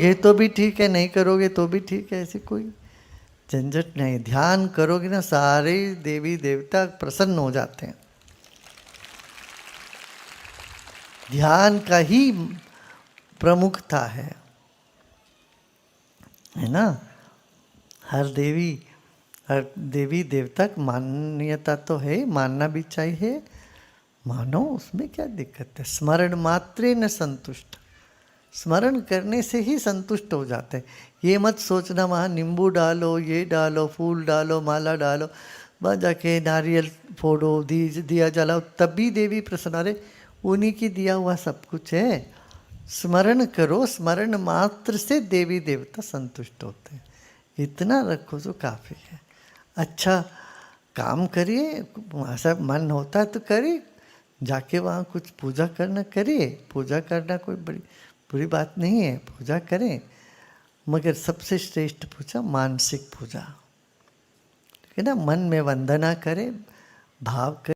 ये तो भी ठीक है, नहीं करोगे तो भी ठीक है, ऐसी कोई झंझट नहीं। ध्यान करोगे ना, सारे देवी देवता प्रसन्न हो जाते हैं। ध्यान का ही प्रमुखता है ना। हर देवी देवता की मान्यता तो है, मानना भी चाहिए, मानो, उसमें क्या दिक्कत है। स्मरण मात्रे न संतुष्ट, स्मरण करने से ही संतुष्ट हो जाते हैं। ये मत सोचना वहाँ नींबू डालो, ये डालो, फूल डालो, माला डालो, बस जाके नारियल फोड़ो, दिया जलाओ, तभी देवी प्रसन्न। अरे उन्हीं की दिया हुआ सब कुछ है। स्मरण करो, स्मरण मात्र से देवी देवता संतुष्ट होते हैं। इतना रखो तो काफ़ी है। अच्छा काम करिए, ऐसा मन होता है तो करिए, जाके वहाँ कुछ पूजा करना करिए। पूजा करना कोई बड़ी बुरी बात नहीं है, पूजा करें, मगर सबसे श्रेष्ठ पूजा मानसिक पूजा, ठीक है ना। मन में वंदना करें, भाव करें।